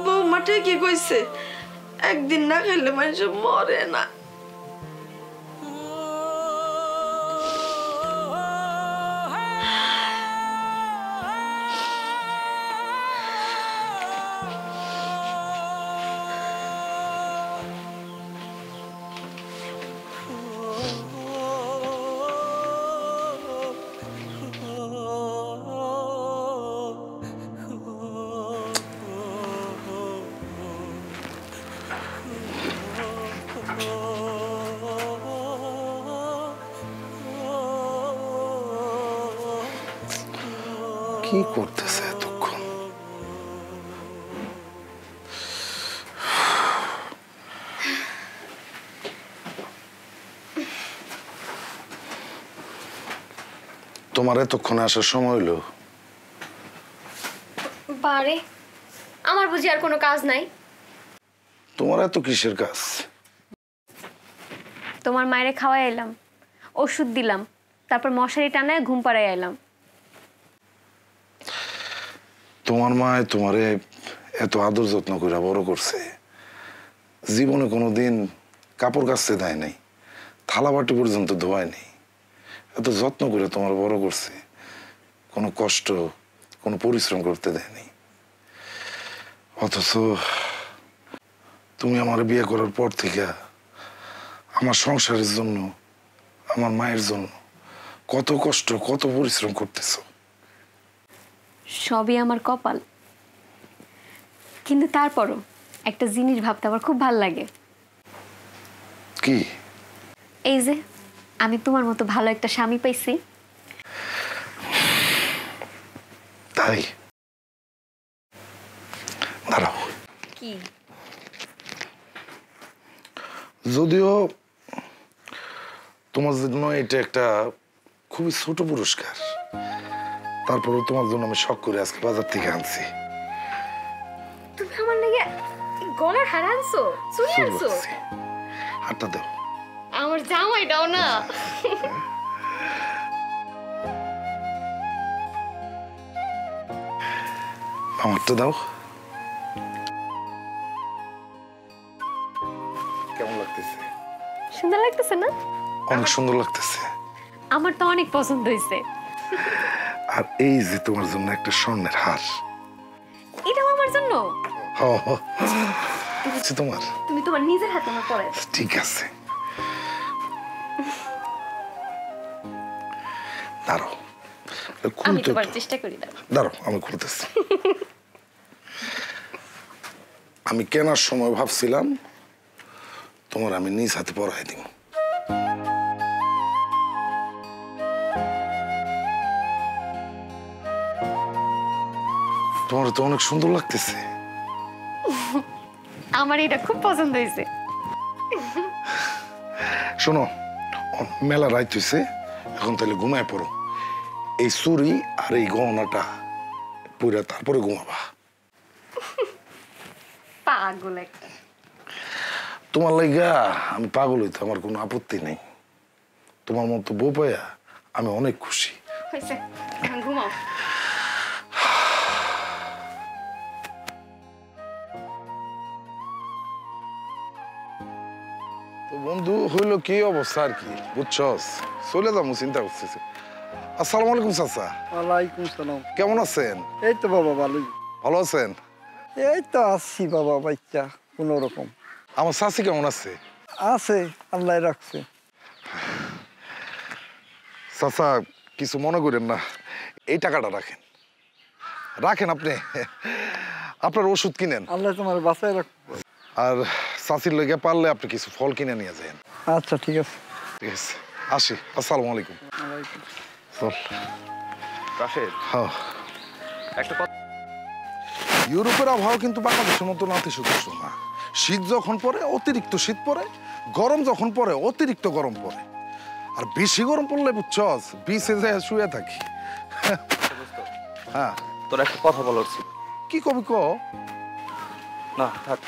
A: বৌমা ঠিকই কইছে, একদিন না খাইলে মানুষ মরে না।
B: কি করতেছে এতক্ষণ? তোমার এতক্ষণে আসার সময় হইলো?
C: বারে, আমার বুঝি আর কোনো কাজ নাই?
B: তোমার এত কিসের কাজ?
C: তোমার মায়েরে খাওয়াই এলাম, ওষুধ দিলাম, তারপর মশারি টানায় ঘুম পাড়াই এলাম।
B: তোমার মায় তোমারে এত আদর যত্ন করে বড় করছে, জীবনে কোনোদিন কাপড় কাচতে দেয় নাই, থালা বাটি পর্যন্ত ধোয়ায় নেই। এত যত্ন করে তোমার বড় করছে, কোনো কষ্ট কোনো পরিশ্রম করতে দেয়নি। অথচ তুমি আমার বিয়ে করার পর থেকে আমার সংসারের জন্য, আমার মায়ের জন্য কত কষ্ট কত পরিশ্রম করতেছ।
C: সবই আমার কপাল, কিন্তু তারপরও একটা জিনিস ভাবতে আমার খুব ভাল লাগে।
B: কি?
C: এই যে আমি তোমার মতো ভালো একটা স্বামী পাইছি।
B: তাই? দাঁড়াও।
C: কি?
B: যদিও তোমার জন্য এটা একটা খুবই ছোট পুরস্কার, তারপরেও তোমার জন্য আমি শখ করে আজকে বাজার থেকে আনছি।
C: তুমি আমার লাগে গলার হার আনছো, চুড়ি আনছো?
B: হাতটা দাও।
C: আমার জামাইটাও না।
B: আমারটা দাও। কেমন লাগতেছে?
C: সুন্দর লাগতেছে না?
B: অনেক সুন্দর লাগতেছে।
C: আমার তো অনেক পছন্দ হয়েছে।
B: আর এই যে তোমার জন্য একটা স্বর্ণের হার।
C: এটাও আমার জন্য?
B: তোমার?
C: তুমি তোমার নিজের হাতে আমার পরে।
B: ঠিক আছে, দাঁড়াও।
C: আমি তো চেষ্টা করি।
B: দাঁড়াও, আমি খুলতেছি। আমি কেনার সময় ভাবছিলাম তোমার আমি নিজ হাতে পরাই দিব। তোমার তো অনেক সুন্দর লাগতেছে।
C: আমার এটা খুব পছন্দ হয়েছে।
B: শোনো, মেলা রাত হয়েছে, এখন তাহলে ঘুমায় পড়ো। এই চুড়ি আর এই গহনাটা পুরা তারপরে ঘুমাবা।
C: পাগল একটা।
B: তোমার লাগা আমি পাগল হইতে আমার কোনো আপত্তি নেই। তোমার মতো বউ পাইয়া আমি অনেক খুশি।
C: হয়েছে, এখন ঘুমাও।
B: তো বন্ধু হইলো কি অবস্থা আর কি, বুঝছস? চলে যাবো চিন্তা করতেছি। আসসালামু আলাইকুম চাচা।
E: ওয়ালাইকুম সালাম।
B: কেমন আছেন?
E: এই তো বাবা ভালোই।
B: ভালো আছেন?
E: এই তো আছি বাবা, বাচ্চা কোনো রকম।
B: আমার চাচি কেমন আছে?
E: আছে, আল্লাহ রাখছে।
B: চাচা কিছু মনে করেন না, এই টাকাটা রাখেন। রাখেন, আপনি আপনার ওষুধ কিনেন।
E: আল্লাহ তোমার বাঁচায় রাখবে।
B: আর চাচির লইগে পারলে আপনি কিছু ফল কিনে নিয়ে যান।
E: আচ্ছা ঠিক আছে।
B: ঠিক আছে, আসি। আসসালামু আলাইকুম।
E: ওয়ালাইকুম।
B: চল।
D: রাশেদ,
B: হ্যাঁ,
D: একটা কথা।
B: ইউরোপের আবহাওয়া কিন্তু বাংলাদেশের মতো নাতিশীতোষ্ণ না। শীত যখন পড়ে অতিরিক্ত শীত পড়ে, গরম যখন পড়ে অতিরিক্ত গরম পড়ে। আর বেশি গরম পড়লে বুঝছস বিচে যায় শুয়ে থাকি। হ্যাঁ,
D: তোর একটা কথা বলার ছিল।
B: কি কবি ক?
D: না থাক।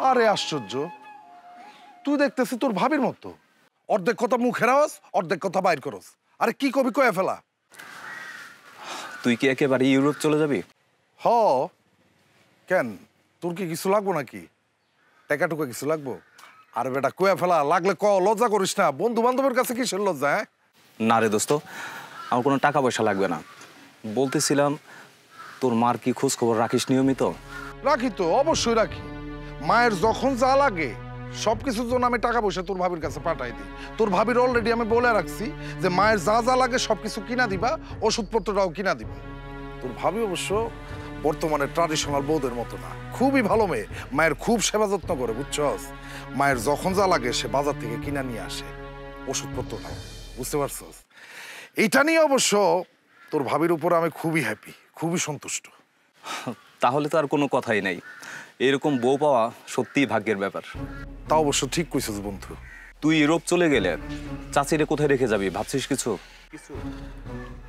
B: আরে আশ্চর্য, তুই দেখতেছি তোর ভাবির মতো অর্ধেক কথা মুখের আওয়াজ, অর্ধেক কথা বাইর করস। আরে কি কবি কয়ে ফেলা।
D: তুই কি একেবারে ইউরোপ চলে যাবি?
B: হ, কেন তোর কি কিছু লাগবো নাকি? টাকা টুকা কিছু লাগবো? আরে বেটা কয়ে ফেলা, লাগলে ক, লজ্জা করিস না। বন্ধু বান্ধবের কাছে কিসের লজ্জা? হ্যাঁ
D: না রে দোস্ত, আমার কোনো টাকা পয়সা লাগবে না। বলতেছিলাম তোর মার কি খোঁজ খবর রাখিস নিয়মিত?
B: রাখি তো, অবশ্যই রাখি। মায়ের যখন যা লাগে সবকিছুর জন্য আমি টাকা পয়সা তোর ভাবির কাছে পাঠাই দিই। তোর ভাবির অলরেডি আমি বলে রাখছি যে মায়ের যা যা লাগে সবকিছু কিনা দিবা, ওষুধপত্রটাও কিনা দিবা। তোর ভাবি অবশ্য বর্তমানে ট্রাডিশনাল বউদের মতো না, খুবই ভালো মেয়ে। মায়ের খুব সেবা যত্ন করে, বুঝছস? মায়ের যখন যা লাগে সে বাজার থেকে কিনা নিয়ে আসে, ওষুধপত্রটাও। বুঝতে পারছস? এইটা নিয়ে অবশ্য তোর ভাবির উপর আমি খুবই হ্যাপি, খুবই সন্তুষ্ট।
D: তাহলে তো আর কোনো কথাই নাই। এরকম বউ পাওয়া সত্যিই ভাগ্যের ব্যাপার।
B: তা অবশ্য ঠিক কইছিস বন্ধু।
D: তুই ইউরোপ চলে গেলে চাচিরে কোথায় রেখে যাবি ভাবছিস কিছু?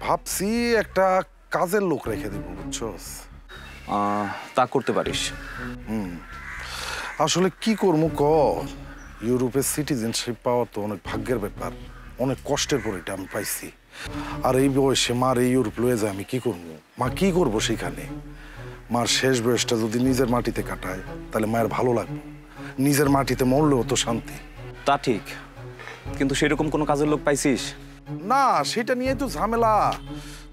B: ভাবছি একটা কাজের লোক রেখে দিব, বুঝছস?
D: তা করতে পারিস।
B: আসলে কি করবো ক, ইউরোপের সিটিজেনশিপ পাওয়া তো অনেক ভাগ্যের ব্যাপার। অনেক কষ্টের পর এটা আমি পাইছি। আর এই বয়সে মার এই ইউরোপ লয়ে যায় আমি কি করবো? মা কি করবো সেখানে? মার শেষ বয়সটা যদি নিজের মাটিতে কাটায় তাহলে মায়ের ভালো লাগবে। নিজের মাটিতে মরলেও তো শান্তি।
D: তা ঠিক, কিন্তু সেরকম কোনো কাজের লোক পাইছিস?
B: না, সেটা নিয়ে তো ঝামেলা।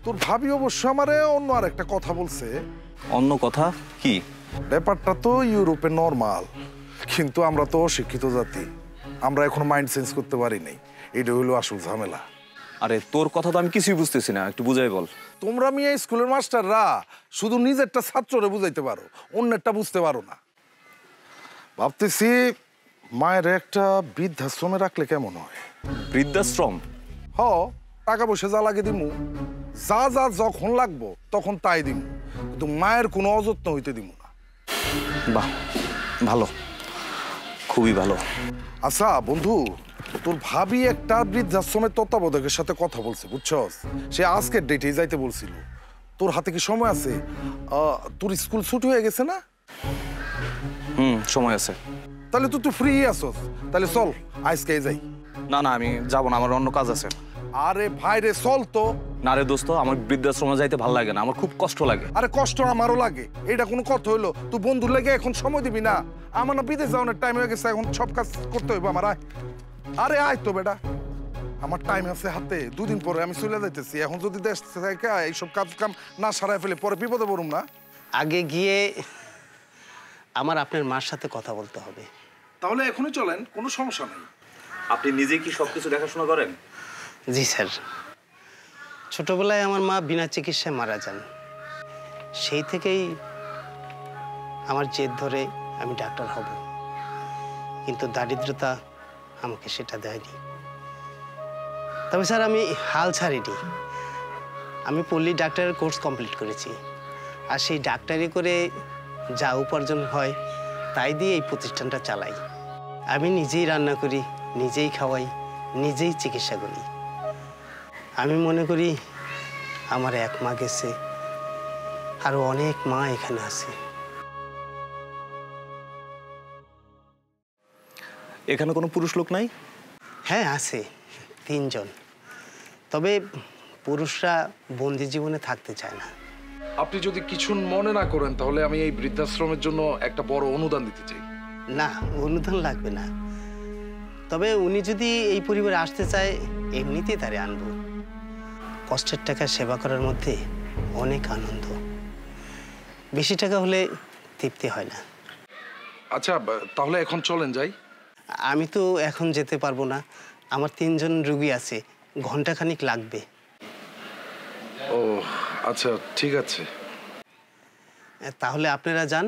B: তোর ভাবি অবশ্য আমারে অন্য আর একটা কথা বলছে।
D: অন্য কথা কি?
B: ব্যাপারটা তো ইউরোপে নরমাল, কিন্তু আমরা তো অশিক্ষিত জাতি, আমরা এখন মাইন্ড চেঞ্জ করতে পারি নাই। এটা হইলো আসল ঝামেলা।
D: আরে তোর কথা তো আমি কিছুই বুঝতেছি না, একটু বুঝাই বল।
B: তোমরা মিয়া স্কুলের মাস্টাররা শুধু নিজেরটা ছাত্ররে বুঝাইতে পারো, অন্যেরটা বুঝতে পারো না। ভাবতেছি মায়ের একটা বৃদ্ধাশ্রমে রাখলে কেমন হয়?
D: বৃদ্ধাশ্রম?
B: হ, টাকা পয়সা যা লাগে দিমু, যা যা যখন লাগবো তখন তাই দিমু, কিন্তু মায়ের কোনো অযত্ন হইতে দিমু না।
D: বাহ, ভালো, খুবই ভালো।
B: আচ্ছা বন্ধু, তোর ভাবি একটা বৃদ্ধাশ্রমের তত্ত্বাবধায়কের সাথে কথা বলছে, বুঝছস? সে আজকের ডেটে যাইতে বলছিল। তোর হাতে কি সময় আছে? তোর স্কুল ছুটি হয়ে গেছে না?
D: সময় আছে।
B: তাহলে তুই ফ্রি আসস, তাহলে চল আজকে যাই।
D: না না, আমি যাব না, আমার অন্য কাজ আছে।
B: আরে ভাই রে, চল তো।
D: না রে দোস্ত, আমার বৃদ্ধাশ্রমে যাইতে ভালো লাগে না, আমার খুব কষ্ট লাগে।
B: আরে কষ্ট আমারও লাগে, এটা কোনো কথা হইলো? তুই বন্ধুর লেগে এখন সময় দিবি না? আমার না বিদেশ যাওয়ার টাইম হয়ে গেছে, এখন সব কাজ করতে হইব আমার। আয়, আরে আয় তো বেটা, আমার টাইম আছে হাতে। দুদিন পরে আমি চলে যাইতেছি। এখন যদি দেশ থেকে এইসব কাজ কাম না সারাই ফেলে পরে বিপদে পড়ুম না?
F: আগে গিয়ে আমার আপনার মার সাথে কথা বলতে হবে।
B: তাহলে এখনই চলেন, কোনো সমস্যা নেই।
D: আপনি নিজে কি সবকিছু দেখাশোনা করেন?
F: জি স্যার, ছোটবেলায় আমার মা বিনা চিকিৎসায় মারা যান। সেই থেকেই আমার জেদ ধরে আমি ডাক্তার হব, কিন্তু দারিদ্রতা আমাকে সেটা দেয়নি। তবে স্যার আমি হাল ছাড়িনি। আমি পল্লী ডাক্তারের কোর্স কমপ্লিট করেছি, আর সেই ডাক্তারি করে যা উপার্জন হয় তাই দিয়ে এই প্রতিষ্ঠানটা চালাই। আমি নিজেই রান্না করি, নিজেই খাওয়াই, নিজেই চিকিৎসা করি। আমি মনে করি আমার এক মা গেছে, আরো অনেক মা এখানে আছে।
D: এখানে কোনো পুরুষ লোক নাই?
F: হ্যাঁ আছে, 3 জন। তবে পুরুষরা বন্দি জীবনে থাকতে চায় না।
B: আপনি যদি কিছু মনে না করেন তাহলে আমি এই বৃদ্ধাশ্রমের জন্য একটা বড় অনুদান দিতে চাই।
F: না, অনুদান লাগবে না। তবে উনি যদি এই পরিবারে আসতে চায়, এমনিতেই তারে আনবো। কষ্টের টাকা সেবা করার মধ্যে অনেক আনন্দ। বেশি টাকা হলে তৃপ্তি হয় না।
B: আচ্ছা, তাহলে এখন চলেন যাই।
F: আমি তো এখন যেতে পারবো না, আমার 3 জন রোগী আছে, ঘন্টাখানিক লাগবে।
B: ও আচ্ছা, ঠিক আছে।
F: তাহলে আপনারা যান,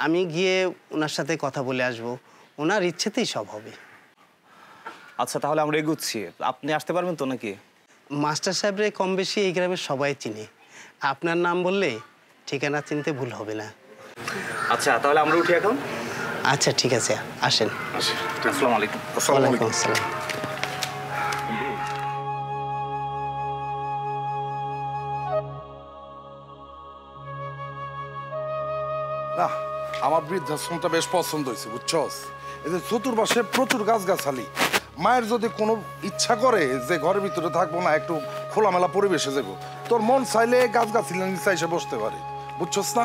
F: আমি গিয়ে ওনার সাথে কথা বলে আসব। ওনার ইচ্ছেতেই সব হবে।
D: আচ্ছা, তাহলে আমরা এগুচ্ছি। আপনি আসতে পারবেন তো নাকি?
F: মাস্টার সাহেবরে কম বেশি এই গ্রামের সবাই চিনে। আপনার নাম বললে ঠিকানা চিনতে ভুল হবে না।
D: আচ্ছা, তাহলে আমরা উঠি এখন।
F: আচ্ছা ঠিক আছে, আসেন।
D: আসসালামু আলাইকুম।
F: ওয়ালাইকুম আসসালাম।
B: না, আমার বৃদ্ধাশ্রমটা বেশ পছন্দ হয়েছে, বুঝছস? এই যে চতুর্পাশে প্রচুর গাছগাছালি। মায়ের যদি কোনো ইচ্ছা করে যে ঘরের ভিতরে থাকবো না, একটু খোলামেলা পরিবেশে যাবো, তোর মন চাইলে গাছগাছালির নিচে এসে বসতে পারে, বুঝছস না?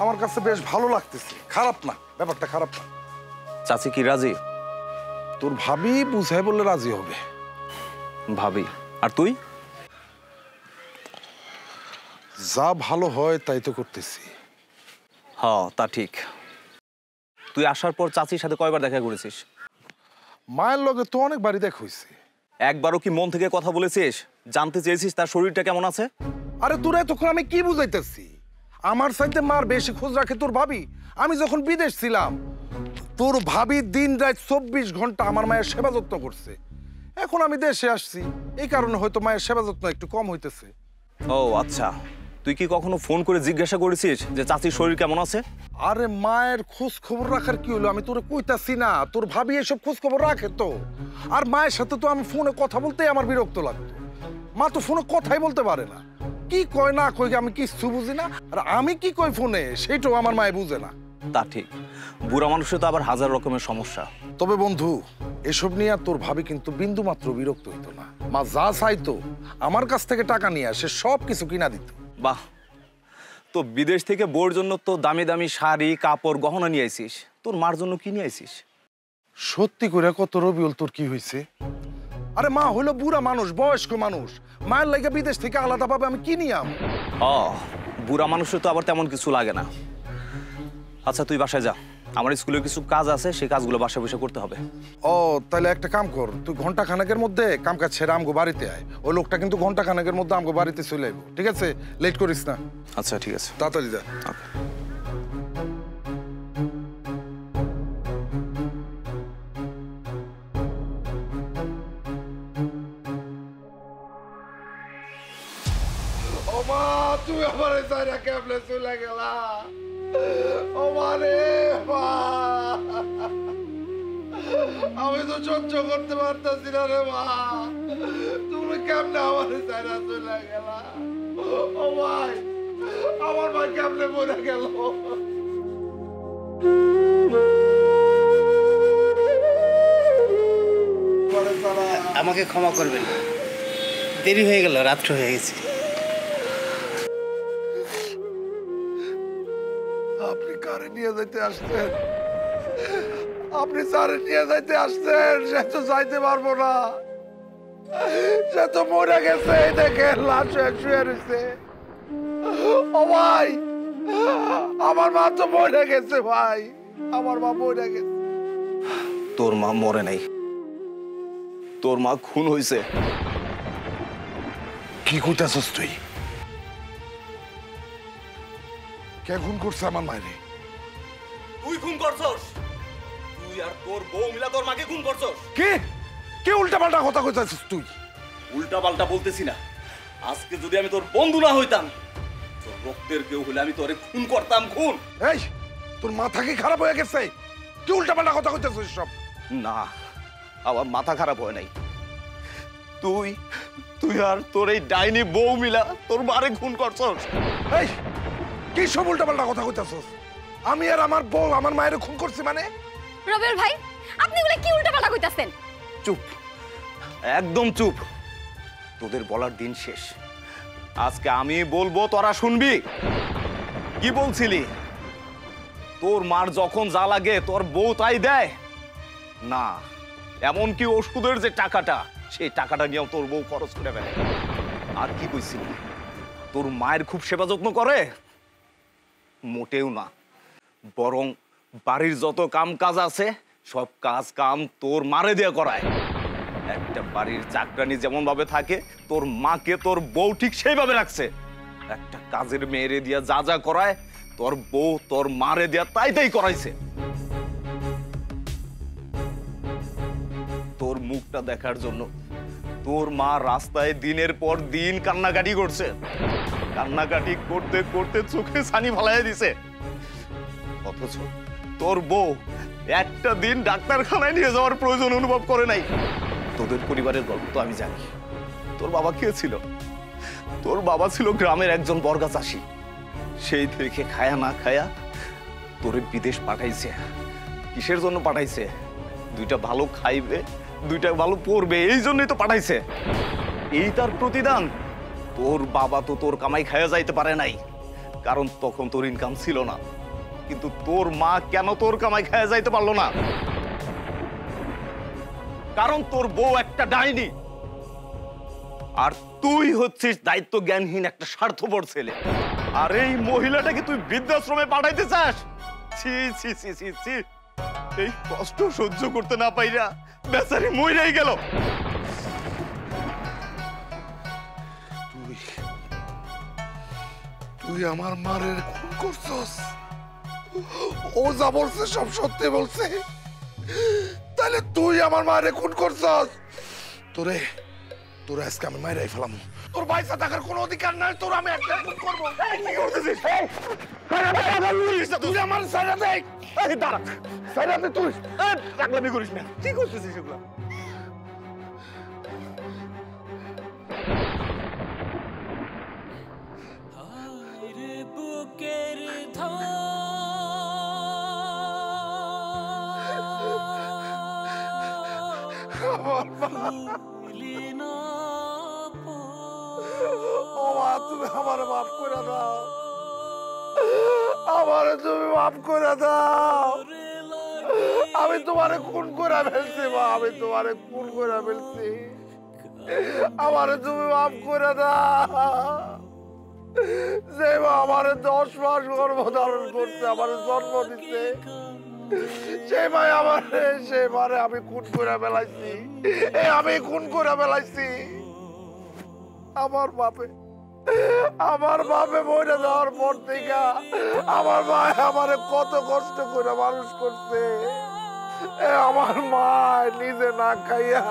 B: আমার কাছে বেশ ভালো লাগতেছে, খারাপ না, ব্যাপারটা খারাপ না।
D: চাচি কি রাজি?
B: তোর ভাবি বুঝাই বললে রাজি হবে।
D: ভাবি? আর তুই?
B: যা ভালো হয় তাই তো করতেছি।
D: হ্যাঁ, তা ঠিক। তুই আসার পর চাচির সাথে কয়বার দেখা করেছিস?
B: মায়ের লগে তো অনেকবারই দেখা হয়েছে।
D: একবারও কি মন থেকে কথা বলেছিস? জানতে চেয়েছিস তার শরীরটা কেমন আছে?
B: আরে তোরা এতক্ষণ আমি কি বুঝাইতেছি? আমার সাথে মার বেশি খোঁজ রাখে তোর ভাবি। আমি যখন বিদেশ ছিলাম, তোর ভাবি দিন রাত 24 ঘন্টা আমার মায়ের সেবা যত্ন করছে। এখন আমি দেশে আসছি, এই কারণে হয়তো মায়ের সেবা যত্ন একটু কম হইতেছে।
D: ও আচ্ছা, তুই কি কখনো ফোন করে জিজ্ঞাসা করেছিস যে চাচির শরীর কেমন আছে?
B: আরে মায়ের খোঁজ খবর রাখার কি হলো? আমি তোরে কইতাছি না, তোর ভাবি এসব খোঁজ খবর রাখে তো। আর মায়ের সাথে তো আমি ফোনে কথা বলতেই আমার বিরক্ত লাগতো। মা তো ফোনে কথাই বলতে পারে না, কি কয় না কই আমি কিচ্ছু বুঝি না। আর আমি কি কই ফোনে সেটাও আমার মায়ে বুঝে না।
D: তা ঠিক, বুড়া মানুষের তো আবার হাজার রকমের সমস্যা।
B: তবে বন্ধু, এসব নিয়ে আর তোর ভাবি কিন্তু বিন্দু মাত্র বিরক্ত হইতো না। মা যা চাইতো আমার কাছ থেকে টাকা নিয়ে আসে সব কিছু কিনা দিত।
D: বাহ, তো বিদেশ থেকে বউর জন্য তো দামি দামি শাড়ি কাপড় গহনা নিয়ে আইছিস, তোর মার জন্য কি নিয়ে আইছিস?
B: সত্যি করে কত রবিউল, তোর কি হয়েছে? আরে মা হলো বুড়া মানুষ, বয়স্ক মানুষ, মায়ের লাগে বিদেশ থেকে আলাদাভাবে আমি কি নিয়াম?
D: বুড়া মানুষের তো আবার তেমন কিছু লাগে না। আচ্ছা তুই বাসায় যা, আমার স্কুলের কিছু কাজ আছে, সেই কাজগুলো বাসায় বসে করতে হবে।
B: ও তাহলে একটা কাম কর, তুই ঘন্টা খানেকের মধ্যে কাম কাজ ছেড়ে আমগো বাড়িতে আয়। ওই লোকটা কিন্তু ঘন্টা খানেকের মধ্যে আমগো বাড়িতে চলে আইব, ঠিক আছে? লেট করিস না।
D: আচ্ছা ঠিক আছে,
B: তাড়াতাড়ি যা। ও মা, তুই আমার সাইরা কেবলে চলে গেলা। ও মা রে মা, আমি তো সহ্য করতে পারতাছি না রে মা, তুমি কেমনে আমার সাইরা চলে গেলা? ও ভাই, আমার ভাই কেমনে মরে গেল?
F: আমাকে ক্ষমা করবেন, দেরি হয়ে গেল, রাত্র হয়ে গেছে।
B: আপনি কারে নিয়ে যাইতে আসছেন? আপনি কারে নিয়ে যাইতে আসছেন? সে তো যাইতে পারবো না, সে তো মরে গেছে। দেখে লাশ শুয়ে রয়েছে। ও ভাই, আমার মা তো মরে গেছে ভাই, আমার মা মরে গেছে।
D: তোর মা মরে নাই, তোর মা খুন হইছে।
B: কি কইতাছস তুই? কে খুন করছে আমার মায়েরে?
D: তুই খুন করছস? তুই আর তোর বউ মিলা তোর মাকে খুন করছস?
B: কে কে উল্টাপাল্টা কথা কইতাছিস তুই?
D: উল্টা পাল্টা বলতেছি না, আজকে যদি আমি তোর বন্ধু না হইতাম, তোর রক্তের কেউ হলে আমি তোরে খুন করতাম। খুন?
B: এই, তোর মাথা কি খারাপ হয়ে গেছে? কি উল্টাপাল্টা কথা কইতাছিস সব?
D: না, আমার মাথা খারাপ হয় নাই। তুই তুই আর তোর এই ডাইনি বউ মিলা তোর মারে খুন করছস।
B: এই, কি সব উল্টাপাল্টা কথা কইতাছিস? আমি আর আমার বউ আমার মায়ের খুন করছি মানে?
C: রবিউল ভাই, আপনি এগুলো কি উল্টাপাল্টা কইতাছেন?
D: চুপ, একদম চুপ। তোদের বলার দিন শেষ, আজকে আমি বলবো, তোরা শুনবি। কি বলছিলি? তোর মার যখন যা লাগে তোর বউ তাই দেয় না? এমনকি ওষুধের যে টাকাটা, সেই টাকাটা নিয়েও তোর বউ খরচ করে ফেলে। আর কি কইছিলি? তোর মায়ের খুব সেবা যত্ন করে? মোটেও না, বরং বাড়ির যত কাম কাজ আছে সব কাজ কাম তোর মারে দিয়ে করায়। একটা বাড়ির চাকরানি যেমন ভাবে থাকে, তোর মাকে তোর বউ ঠিক সেইভাবে রাখছে। একটা কাজের মেয়েরে দিয়া যা যা করায়, তোর বউ তোর মারে দিয়া তাই তাই করাইছে। তোর মুখটা দেখার জন্য তোর মা রাস্তায় দিনের পর দিন কান্নাকাটি করছে। কান্নাকাটি করতে করতে চোখে ছানি ফালাইয়া দিছে। অথচ তোর বউ একটা দিন ডাক্তারখানায় নিয়ে যাওয়ার প্রয়োজন অনুভব করে নাই। তোদের পরিবারের গল্প তো আমি জানি। তোর বাবা কে ছিল? তোর বাবা ছিল গ্রামের একজন বর্গা চাষী। সেই থেকে খায়া না খায়া তোরে বিদেশ পাঠাইছে। কিসের জন্য পাঠাইছে? দুইটা ভালো খাইবে, দুইটা ভালো পড়বে, এই জন্যই তো পাঠাইছে। এই তার প্রতিদান। তোর বাবা তো তোর কামাই খায়া যাইতে পারে নাই, কারণ তখন তোর ইনকাম ছিল না। কিন্তু তোর মা কেন তোর কামাই খায়া যাইতে পারলো না? কারণ তোর বউ একটা ডাইনি, আর তুই হচ্ছিস দায়িত্ব জ্ঞানহীন একটা স্বার্থপর ছেলে। আর এই মহিলাটাকে তুই বৃদ্ধাশ্রমে পাঠাইতে চাস? ছি ছি ছি ছি ছি, এই কষ্ট সহ্য করতে না পাইরা বেচারি মইরাই গেল।
B: তুই আমার মারের খুন করছস? ও যা বলছে সব সত্যি বলছে? তাহলে তুই আমার মায়ের খুন করছস? তোরে তোরে আজকে আমি মাইরাই ফেলাম। তোর পয়সা থাকার কোনো অধিকার নাই। তোর আমি একটা খুন করবো। কি করতেছিস? তুই আমার সাইরা দে। দাঁড়া, সাইরা দে। তুই পাগলামি করিস না। কি করতেছিস এগুলো?
G: বুকের ধলি না
B: তুমি আমার মাফ করে দাও, আমারে তুমি মাফ করে দাও। আমি তোমারে খুন করে ফেলছি মা, আমি তোমারে খুন করে ফেলছি, আমারে তুমি মাফ করে দাও। যে মা আমারে 10 মাস গর্ভধারণ করছে, আমারে জন্ম দিচ্ছে, সেই ভাই আমারে আমি খুন করে ফেলাইছি, আমি খুন করে ফেলাইছি। আমার বাপে মরে যাওয়ার পর থেকে আমার মা আমারে কত কষ্ট করে মানুষ করছে। আমার মা নিজে না খাইয়া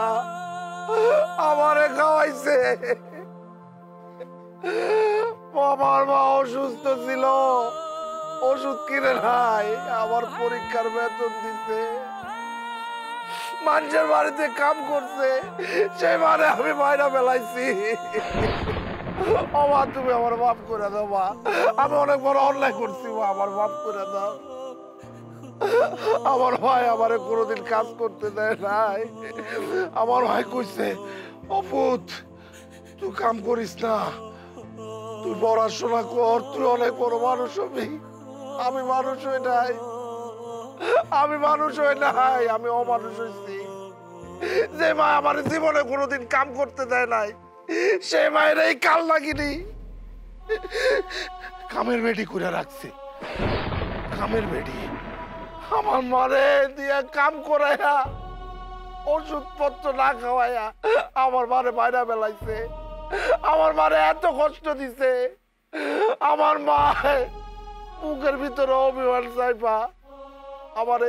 B: আমারে খাওয়াইছে। আমার মা অসুস্থ ছিল, ওষুধ কিনে নাই, আমার পরীক্ষার বেতন দিতে, মানুষের বাড়িতে কাম করছে, সেই মানে আমি মাইরা ফেলাইছি। ও মা, তুমি আমার মাফ করে দাও মা, আমি অনেক বড় অন্যায় করছি মা, আমার মাফ করে দাও। আমার ভাই আমারে কোনোদিন কাজ করতে দেয় নাই। আমার ভাই কইছে, অপুত তুই কাম করিস না, তুই পড়াশোনা কর, তুই অনেক বড় মানুষ হবি। আমি মানুষ হই নাই, আমি মানুষ হই নাই, আমি অমানুষ হইছি। যে মা আমার জীবনে কোনোদিন কাম করতে দেয় নাই, সে মায়ের এই কাল লাগিনি কামের বেডি করে রাখছে। কামের বেডি আমার মারে দিয়া কাম করাইয়া, ওষুধপত্র না খাওয়াইয়া আমার মারে বাইরে বেলাইছে, আমার মারে এত কষ্ট দিছে। আমার মা বুকের ভিতরে অভিমান চাইপা আমারে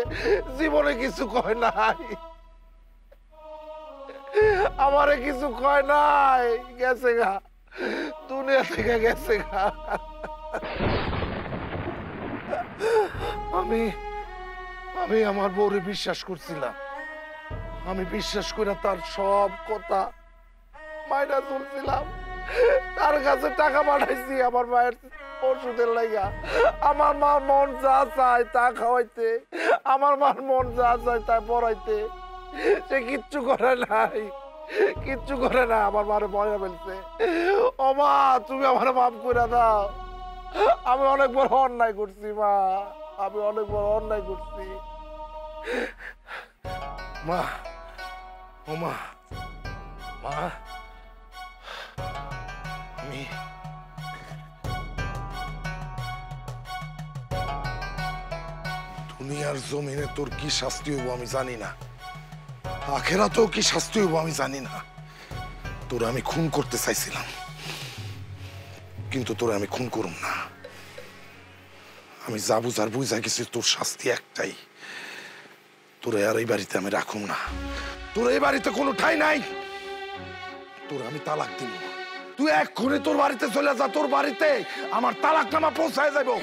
B: জীবনে কিছু কয় নাই, আমারে কিছু কয় নাই, গেছে গা, দুনিয়া থেকে গেছে গা। আমি আমার বউরে বিশ্বাস করছিলাম, আমি বিশ্বাস করে তার সব কথা মাইনা চলছিলাম, তার কাছে টাকা পাঠাইছি আমার মায়ের ওষুধের লাইগা। আমার মা মন যা চায় তা খাওয়াইতে, আমার মার মন যা চায় তা পড়াইতে, সে কিচ্ছু করে নাই, কিচ্ছু করে না, আমার মারে মজা ফেলছে। ও মা, তুমি আমার মাফ করে দাও, আমি অনেক বড় অন্যায় করছি মা, আমি অনেক বড় অন্যায় করছি মা। ও মা, মা আমি দুনিয়ার জমিনে তোর কি শাস্তি হইব আমি জানি না, আখেরাতেও কি শাস্তি হইব আমি জানি না। তোর আমি খুন করতে চাইছিলাম, কিন্তু তোর আমি খুন করুম না। আমি যা বুঝার বুঝা গেছি, তোর শাস্তি একটাই, তোর আর এই বাড়িতে আমি রাখুম না, তোর এই বাড়িতে কোনো ঠাই নাই, তোর আমি তালাক দিব। তুই এক্ষুনি তোর বাড়িতে চলে যা, তোর বাড়িতে আমার তালাকনামা পৌঁছায় যাবো।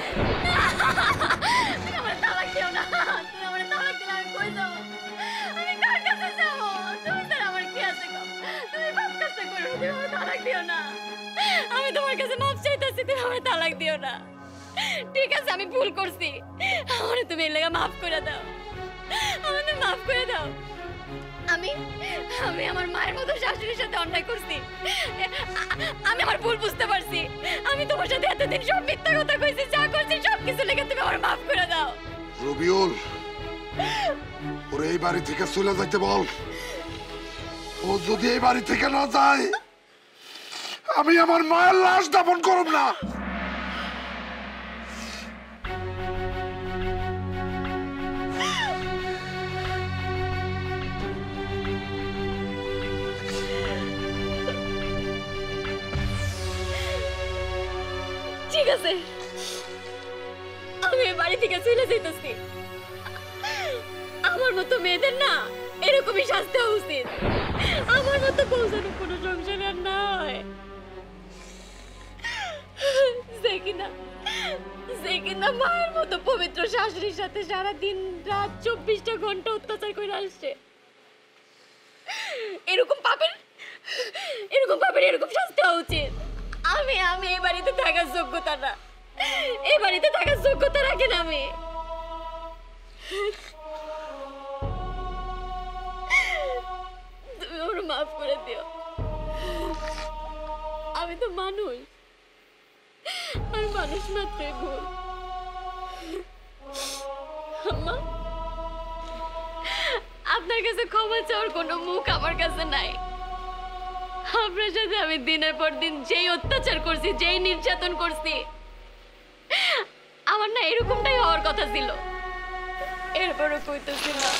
C: আমি তোমার কাছে মাফ চাইতেছি, তুমি আমার তালাক দিও না। ঠিক আছে, আমি ভুল করছি, আমার তুমি এর লাগা মাফ করে দাও, আমাদের মাফ করে দাও। আমি আমার মায়ের মতো শাশুড়ির সাথে অন্যায় করছি, আমি আমার ভুল বুঝতে পারছি। আমি তোমার সাথে এতদিন সব মিথ্যা কথা কইছি, যা করছি সব কিছু লেগে তুমি আমার মাফ করে দাও।
B: রবিউল, ওরে এই বাড়ি থেকে চলে যাইতে বল। ও যদি এই বাড়ি থেকে না যায়, আমি আমার মায়ের লাশ দাফন করব না।
C: ঠিক আছে, আমি এই বাড়ি থেকে চলে যাইতেছি। আমার মতো মেয়েদের না এরকমই শাস্তি হওয়া উচিত, আমার মতো পৌঁছানো কোনো সংসার আর নয়। যে কিনা মায়ের মতো পবিত্র শাশুড়ির সাথে সারাদিন রাত 24টা ঘন্টা অত্যাচার করে আসছে, এরকম পাপের এরকম শাস্তি হওয়া উচিত। আমি এই বাড়িতে থাকার যোগ্যতা না, এই বাড়িতে থাকার যোগ্যতা রাখি না আমি। তুমি ওর মাফ করে দিও, আমি তো মানুষ, আর মানুষ মাত্রই ভুল। আম্মা, আপনার কাছে ক্ষমা চাওয়ার কোনো মুখ আমার কাছে নাই। আপনার সাথে আমি দিনের পর দিন যেই অত্যাচার করছি, যেই নির্যাতন করছি, আমার না এরকমটাই হওয়ার কথা ছিল। এরপরও কইতেছি না,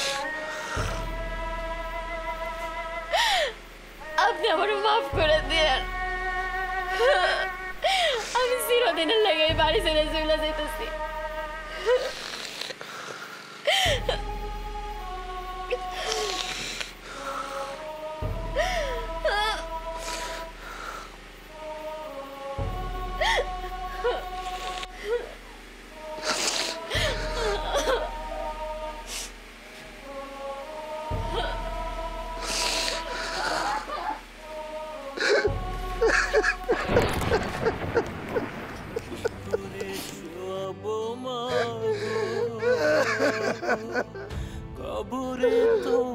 C: আপনি আমার মাফ করে দেন। আমি চিরদিনের লাগে বাড়ি ছেড়ে চলে যাইতেছি।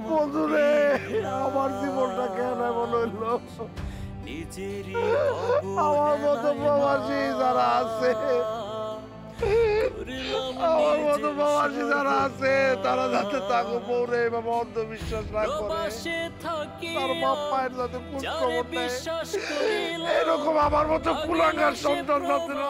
B: বন্ধুরে, আমার জীবনটা কেন এমন হইলো? আমার মতো প্রবাসী যারা আছে, আমার মতো প্রবাসী যারা আছে, তারা যাতে তাকে বউরে এভাবে অন্ধবিশ্বাস না করে, তার বাপ মায়ের যাতে খোঁজ খবর নেয়, এরকম আমার মতো কুলাঙ্গার সন্তান যাতে না।